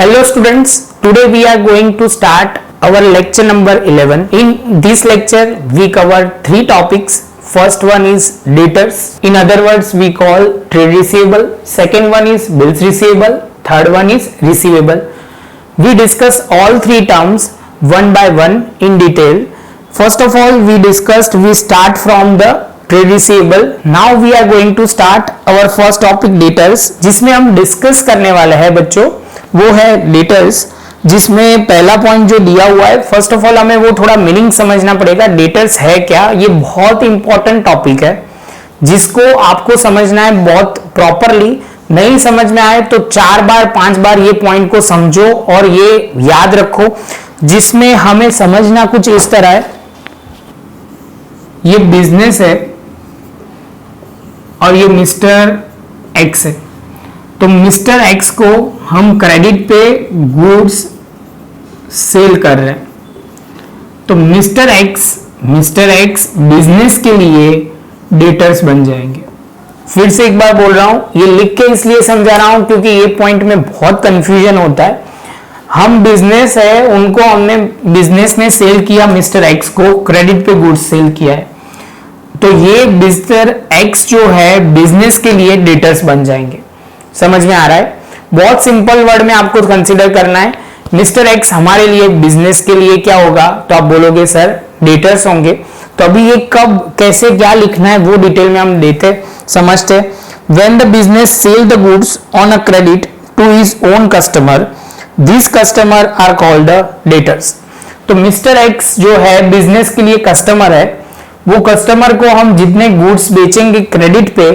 Hello students, today we are going to start our lecture number 11. In this lecture we cover three topics. First one is debtors, in other words we call trade receivable. Second one is bills receivable. Third one is receivable. We discuss all three terms one by one in detail. First of all we start from the trade receivable. Now we are going to start our first topic debtors, जिसमें हम discuss करने वाले हैं बच्चों वो है debtors, जिसमें पहला पॉइंट जो दिया हुआ है फर्स्ट ऑफ ऑल हमें वो थोड़ा मीनिंग समझना पड़ेगा. डेटर्स है क्या, ये बहुत इंपॉर्टेंट टॉपिक है जिसको आपको समझना है बहुत प्रॉपरली. नहीं समझ में आए तो 4 बार 5 बार ये पॉइंट को समझो और ये याद रखो, जिसमें हमें समझना कुछ इस तरह है. ये बिजनेस है और ये मिस्टर एक्स है. तो मिस्टर एक्स को हम क्रेडिट पे गुड्स सेल कर रहे हैं. तो मिस्टर एक्स बिजनेस के लिए डेटर्स बन जाएंगे. फिर से एक बार बोल रहा हूं, ये लिख के इसलिए समझा रहा हूं क्योंकि ये पॉइंट में बहुत कंफ्यूजन होता है. हम बिजनेस है, उनको हमने बिजनेस में सेल किया, मिस्टर एक्स को क्रेडिट पे गुड्स सेल किया है. तो ये मिस्टर एक्स जो है बिजनेस के लिए डेटर्स बन जाएंगे. समझ में आ रहा है? बहुत सिंपल वर्ड में आपको कंसीडर करना है. मिस्टर एक्स हमारे लिए बिजनेस के लिए क्या होगा, तो आप बोलोगे सर डेटर्स होंगे. तो अभी ये कब कैसे क्या लिखना है वो डिटेल में हम देते समझते. When the business sell the goods on a credit to his own customer, this customer are called the debtors. तो मिस्टर एक्स जो है बिजनेस के लिए कस्टमर है. वो कस्टमर को हम जितने गुड्स बेचेंगे क्रेडिट पे,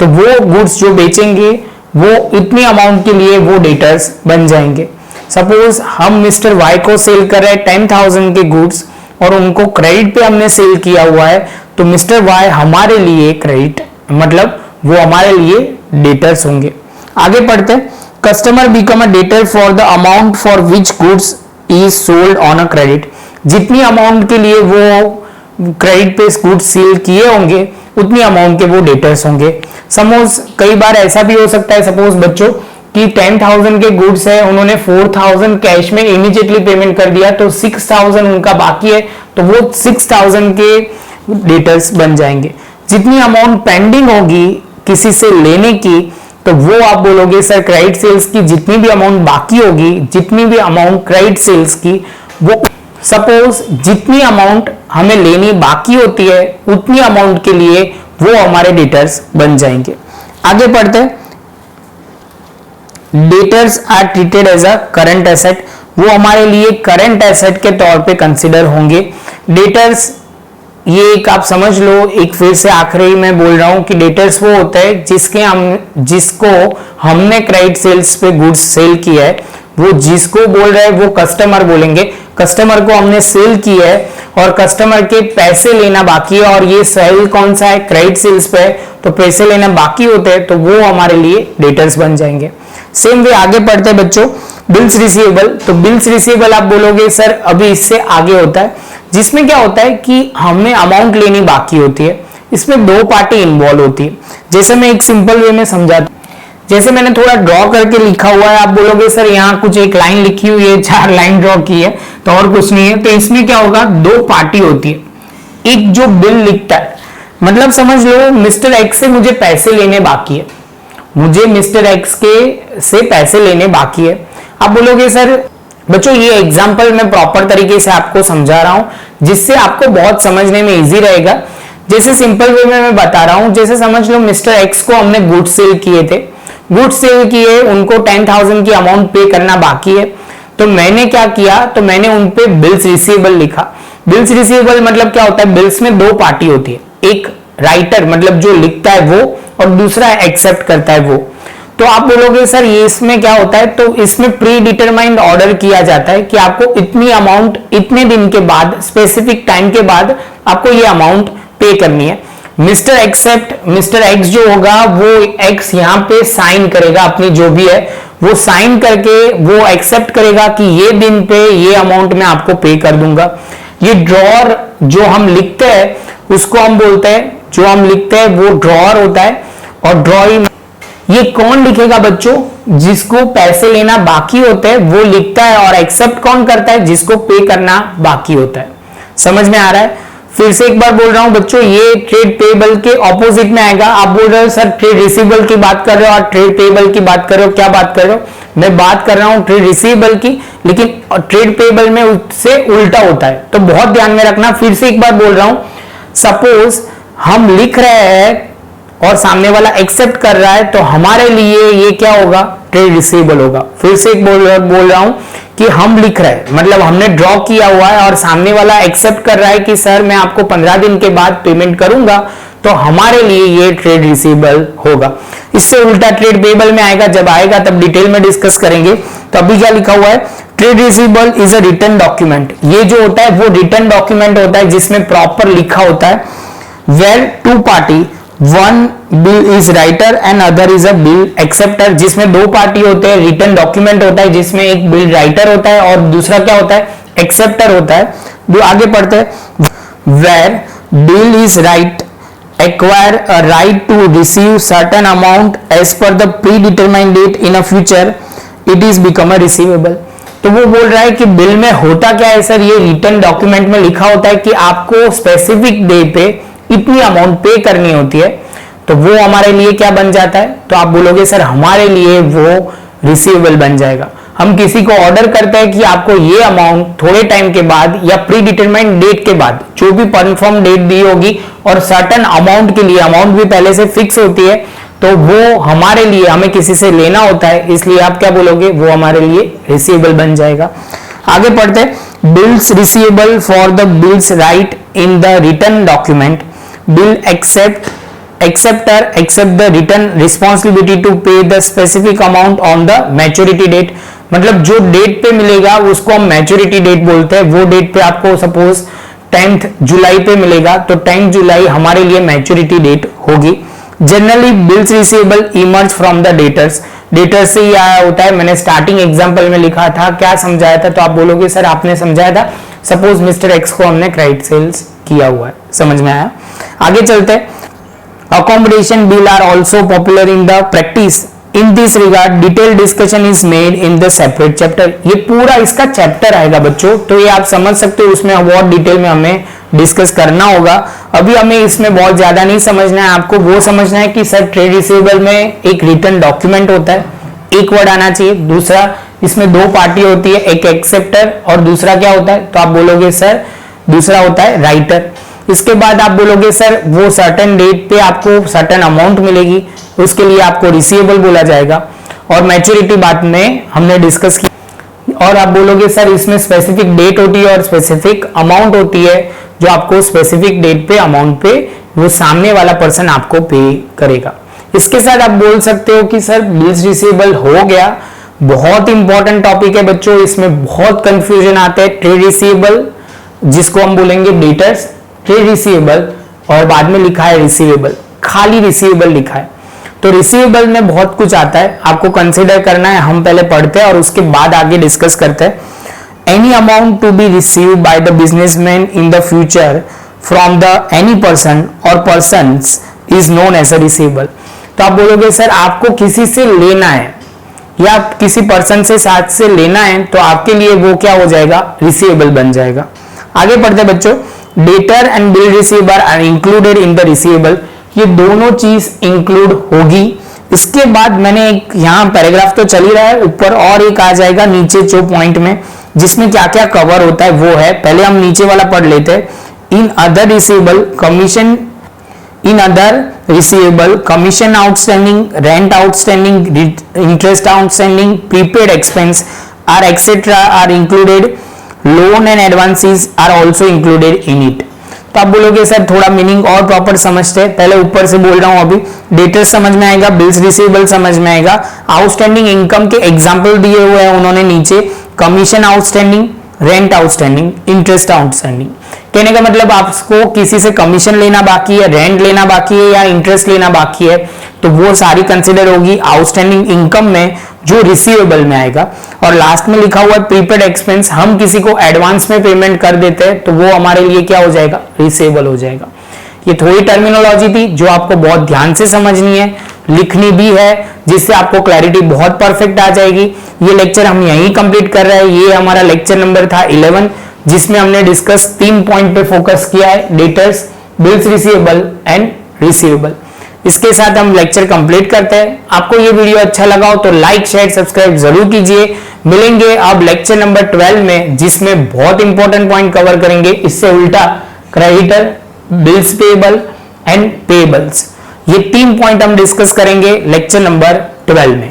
तो वो गुड्स जो बेचेंगे वो इतनी अमाउंट के लिए वो डेटर्स बन जाएंगे. सपोज हम मिस्टर वाई को सेल कर रहे हैं 10,000 के गुड्स और उनको क्रेडिट पे हमने सेल किया हुआ है, तो मिस्टर वाई हमारे लिए क्रेडिट मतलब वो हमारे लिए डेटर्स होंगे. आगे पढ़ते हैं. Customer become a debtor for the amount for which goods is sold on a credit. जितनी अमाउंट के लिए वो क्रेडिट पे गुड्स सेल किए होंगे उतनी अमाउंट के वो डेटर्स होंगे. सपोज कई बार ऐसा भी हो सकता है, सपोज बच्चों कि 10,000 के गुड्स है, उन्होंने 4,000 कैश में इमीडिएटली पेमेंट कर दिया, तो 6,000 उनका बाकी है, तो वो 6,000 के डेटर्स बन जाएंगे. जितनी अमाउंट पेंडिंग होगी किसी से लेने की, तो वो आप बोलोगे सर क्रेडिट सेल्स की जितनी भी अमाउंट बाकी होगी, जितनी भी अमाउंट क्रेडिट सेल्स की, वो सपोज जितनी अमाउंट हमें लेनी बाकी होती है उतनी अमाउंट के लिए वो हमारे डेटर्स बन जाएंगे. आगे पढ़ते हैं. Debtors are treated as a current asset. वो हमारे लिए करंट एसेट के तौर पे कंसिडर होंगे. डेटर्स ये एक आप समझ लो, एक फिर से आखिरी में बोल रहा हूं कि डेटर्स वो होता है जिसको हमने क्रेडिट सेल्स पे गुड्स सेल किया है. वो जिसको बोल रहे हैं वो कस्टमर बोलेंगे. कस्टमर को हमने सेल किया है और कस्टमर के पैसे लेना बाकी है, और ये सेल कौन सा है, क्रेडिट सेल्स पे है, तो पैसे लेना बाकी होते हैं, तो वो हमारे लिए डेटर्स बन जाएंगे. सेम वे आगे पढ़ते हैं बच्चों. Bills receivable. तो बिल्स रिसीवेबल आप बोलोगे सर अभी इससे आगे होता है, जिसमें क्या होता है कि हमने अमाउंट लेनी बाकी होती है. इसमें दो पार्टी इन्वॉल्व होती है. जैसे मैं एक सिंपल वे में समझाता, जैसे मैंने थोड़ा ड्रॉ करके लिखा हुआ है, आप बोलोगे सर यहाँ कुछ एक लाइन लिखी हुई है, 4 लाइन ड्रॉ की है, तो और कुछ नहीं है. तो इसमें क्या होगा, दो पार्टी होती है. एक जो बिल लिखता है, मतलब समझ लो मिस्टर एक्स से मुझे पैसे लेने बाकी है, मुझे मिस्टर एक्स के से पैसे लेने बाकी है. आप बोलोगे सर बच्चों ये एग्जाम्पल मैं प्रॉपर तरीके से आपको समझा रहा हूं जिससे आपको बहुत समझने में इजी रहेगा. जैसे सिंपल वे में मैं बता रहा हूं, जैसे समझ लो मिस्टर एक्स को हमने गुड्स सेल किए थे, गुड्स सेल किए, उनको 10,000 की अमाउंट पे करना बाकी है. तो मैंने क्या किया, तो मैंने उन पे बिल्स रिसीवेबल लिखा. बिल्स रिसीवेबल मतलब क्या होता है, बिल्स में दो पार्टी होती है, एक राइटर मतलब जो लिखता है वो, और दूसरा एक्सेप्ट करता है वो. तो आप बोलोगे सर ये इसमें क्या होता है, तो इसमें प्री डिटरमाइंड ऑर्डर किया जाता है कि आपको इतनी अमाउंट इतने दिन के बाद, स्पेसिफिक टाइम के बाद आपको ये अमाउंट पे करनी है. मिस्टर एक्स जो होगा वो एक्स यहाँ पे साइन करेगा, अपनी जो भी है वो साइन करके वो एक्सेप्ट करेगा कि ये दिन पे ये अमाउंट मैं आपको पे कर दूंगा. ये ड्रॉअर जो हम लिखते हैं उसको हम बोलते हैं, जो हम लिखते हैं वो ड्रॉअर होता है. और ड्रॉइंग ये कौन लिखेगा बच्चों, जिसको पैसे लेना बाकी होते हैं वो लिखता है, और एक्सेप्ट कौन करता है, जिसको पे करना बाकी होता है। समझ में आ रहा है? फिर से एक बार बोल रहा हूं बच्चों, ये ट्रेड पेबल के ऑपोजिट में आएगा। आप बोल रहे हो सर ट्रेड रिसीवेबल की बात कर रहे हो और ट्रेड पेबल की बात कर रहे हो, क्या बात कर रहे हो? मैं बात कर रहा हूं ट्रेड रिसीवेबल की, लेकिन ट्रेड पेबल में उससे उल्टा होता है, तो बहुत ध्यान में रखना। फिर से एक बार बोल रहा हूं, सपोज हम लिख रहे हैं और सामने वाला एक्सेप्ट कर रहा है, तो हमारे लिए ये क्या होगा, ट्रेड रिसीवेबल होगा। फिर से एक बोल रहा हूं कि हम लिख रहे हैं, मतलब हमने ड्रॉ किया हुआ है और सामने वाला एक्सेप्ट कर रहा है कि सर मैं आपको 15 दिन के बाद पेमेंट करूंगा, तो हमारे लिए ये ट्रेड रिसीवेबल होगा। इससे उल्टा ट्रेड पेबल में आएगा, जब आएगा तब डिटेल में डिस्कस करेंगे। तो अभी क्या लिखा हुआ है, trade receivable is a written document. ये जो होता है वो रिटन डॉक्यूमेंट होता है जिसमें प्रॉपर लिखा होता है, where two party, one bill is writer and other is a bill acceptor. जिसमें दो पार्टी होते हैं, रिटन डॉक्यूमेंट होता है जिसमें एक बिल राइटर होता है और दूसरा क्या होता है, एक्सेप्टर होता है। जो आगे पढ़ते हैं, where bill is right acquire a right to receive certain amount as per the predetermined date in a future, it is become a receivable। तो वो बोल रहा है कि बिल में होता क्या है सर, ये रिटन डॉक्यूमेंट में लिखा होता है कि आपको स्पेसिफिक डे पे इतनी अमाउंट पे करनी होती है, तो वो हमारे लिए क्या बन जाता है, तो आप बोलोगे सर हमारे लिए वो रिसीवेबल बन जाएगा। हम किसी को ऑर्डर करते हैं कि आपको ये अमाउंट थोड़े टाइम के बाद या प्री डिटरमाइंड डेट के बाद, जो भी कन्फर्म डेट दी होगी और सर्टेन अमाउंट के लिए, अमाउंट भी पहले से फिक्स होती है, तो वो हमारे लिए, हमें किसी से लेना होता है, इसलिए आप क्या बोलोगे, वो हमारे लिए रिसीवेबल बन जाएगा। आगे पढ़ते हैं, bills receivable for the bills right in the written document, bill acceptor accept the written responsibility to pay the specific amount on the maturity date। मतलब जो डेट पे मिलेगा उसको हम मैच्योरिटी डेट बोलते हैं। वो डेट पे आपको सपोज 10th जुलाई पे मिलेगा, तो 10th जुलाई हमारे लिए मैच्योरिटी डेट होगी। Generally bills receivable emerge from the debtors, debtors से ही आया होता है। मैंने स्टार्टिंग एग्जांपल में लिखा था, क्या समझाया था, तो आप बोलोगे सर आपने समझाया था, सपोज मिस्टर एक्स को हमने क्रेडिट सेल्स किया हुआ है। समझ में आया? आगे चलते हैं। Accommodation bill are also popular in the practice. In this regard, detailed discussion is made in the separate chapter। ये पूरा इसका चैप्टर आएगा बच्चों, तो ये आप समझ सकते हो, उसमें बहुत डिटेल में हमें डिस्कस करना होगा। अभी हमें इसमें बहुत ज्यादा नहीं समझना है, आपको वो समझना है कि सर ट्रेड रिसीवेबल में एक रिटर्न डॉक्यूमेंट होता है, एक वर्ड आना चाहिए। दूसरा, इसमें दो पार्टी होती है, एक एक्सेप्टर और दूसरा क्या होता है, तो आप बोलोगे सर दूसरा होता है राइटर। इसके बाद आप बोलोगे सर वो सर्टेन डेट पे आपको सर्टेन अमाउंट मिलेगी, उसके लिए आपको रिसीवेबल बोला जाएगा। और मैच्योरिटी बात में हमने डिस्कस की। और आप बोलोगे सर इसमें स्पेसिफिक डेट होती है और स्पेसिफिक अमाउंट होती है, जो आपको स्पेसिफिक डेट पे अमाउंट पे वो सामने वाला पर्सन आपको पे करेगा। इसके साथ आप बोल सकते हो कि सर बिल्स रिसीवेबल हो गया। बहुत इंपॉर्टेंट टॉपिक है बच्चों, इसमें बहुत कंफ्यूजन आता है। ट्रेड रिसीवेबल जिसको हम बोलेंगे डेटर्स, ट्रेड रिसीवेबल और बाद में लिखा है रिसीवेबल, खाली रिसीवेबल लिखा है। तो रिसीवेबल में बहुत कुछ आता है, आपको कंसीडर करना है। हम पहले पढ़ते हैं और उसके बाद आगे डिस्कस करते हैं। Any amount to be receive by the businessman in the future from the any person और persons is known as a receivable. तो आप बोलोगे सर आपको किसी से लेना है या किसी पर्सन से साथ से लेना है, तो आपके लिए वो क्या हो जाएगा, रिसीवेबल बन जाएगा। आगे पढ़ते बच्चों। Debtor and bill receiver are included in the receivable, ये दोनों चीज इंक्लूड होगी। इसके बाद मैंने एक यहाँ पैराग्राफ तो चल ही रहा है, ऊपर और एक आ जाएगा नीचे जो पॉइंट में, जिसमें क्या क्या कवर होता है वो है। पहले हम नीचे वाला पढ़ लेते हैं। In other receivable commission, in other receivable commission outstanding, rent outstanding, interest outstanding, prepaid expense are etcetera are included, loan and advances are also included in it. तो आप बोलोगे सर थोड़ा मीनिंग और प्रॉपर समझते हैं, पहले ऊपर से बोल रहा हूं। अभी डेटर्स समझ में आएगा, बिल्स रिसीवेबल समझ में आएगा, आउटस्टैंडिंग इनकम के एग्जांपल दिए हुए हैं उन्होंने नीचे, commission outstanding, rent outstanding, interest outstanding. कहने का मतलब आपको किसी से कमीशन लेना बाकी है, रेंट लेना बाकी है या इंटरेस्ट लेना बाकी है, तो वो सारी कंसिडर होगी आउटस्टैंडिंग इनकम में, जो रिसीवेबल में आएगा। और लास्ट में लिखा हुआ है प्रीपेड एक्सपेंस, हम किसी को एडवांस में पेमेंट कर देते हैं तो वो हमारे लिए क्या हो जाएगा, रिसीवेबल हो जाएगा। ये थोड़ी टर्मिनोलॉजी थी जो आपको बहुत ध्यान से समझनी है, लिखनी भी है, जिससे आपको क्लैरिटी बहुत परफेक्ट आ जाएगी। ये लेक्चर हम यहीं कंप्लीट कर रहे हैं। ये हमारा लेक्चर नंबर था 11, जिसमें हमने डिस्कस 3 पॉइंट पे फोकस किया है, debtors, bills receivable and receivable. इसके साथ हम लेक्चर कंप्लीट करते हैं। आपको ये वीडियो अच्छा लगा हो तो लाइक शेयर सब्सक्राइब जरूर कीजिए। मिलेंगे अब लेक्चर नंबर 12 में, जिसमें बहुत इंपॉर्टेंट पॉइंट कवर करेंगे, इससे उल्टा creditor, bills payable and payables. ये 3 पॉइंट हम डिस्कस करेंगे लेक्चर नंबर 12 में।